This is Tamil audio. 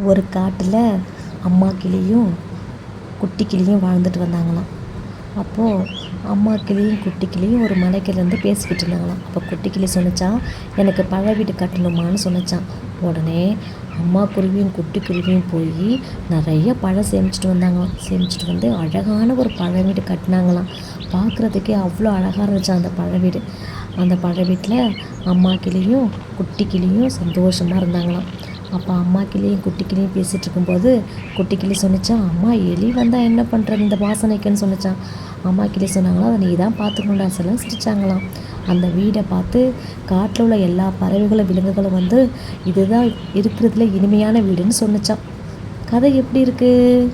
ஒரு காட்டில் அம்மா கிளியும் குட்டி கிளியும் வாழ்ந்துட்டு வந்தாங்களாம். அப்போது அம்மா கிளியும் குட்டி கிளியும் ஒரு மலைக்கிலேருந்து பேசிக்கிட்டு இருந்தாங்களாம். அப்போ குட்டி கிளி சொன்னிச்சான், எனக்கு பழ வீடு கட்டணுமான்னு சொன்னிச்சான். உடனே அம்மா குருவியும் குட்டி குருவியும் போய் நிறைய பழம் சேமிச்சிட்டு வந்தாங்களாம். சேமிச்சிட்டு வந்து அழகான ஒரு பழ வீடு கட்டினாங்களாம். பார்க்குறதுக்கே அவ்வளோ அழகாக இருந்துச்சான் அந்த பழ வீடு. அந்த பழ வீட்டில் அம்மா கிளியும் குட்டி கிளியும் சந்தோஷமாக இருந்தாங்களாம். அப்போ அம்மா கிளியும் குட்டி கிளியும் பேசிகிட்டு இருக்கும்போது குட்டி கிளி சொன்னிச்சான், அம்மா எலி வந்தால் என்ன பண்ணுறது இந்த வாசனைக்குன்னு சொன்னிச்சான். அம்மா கிளி சொன்னாங்களா, அதை நீ தான் பார்த்துக்கணுண்டா சொல்லி சிரிச்சாங்களாம். அந்த வீடை பார்த்து காட்டில் உள்ள எல்லா பறவைகளும் விலங்குகளும் வந்து இதுதான் இருக்கிறதுல இனிமையான வீடுன்னு சொன்னிச்சான். கதை எப்படி இருக்குது?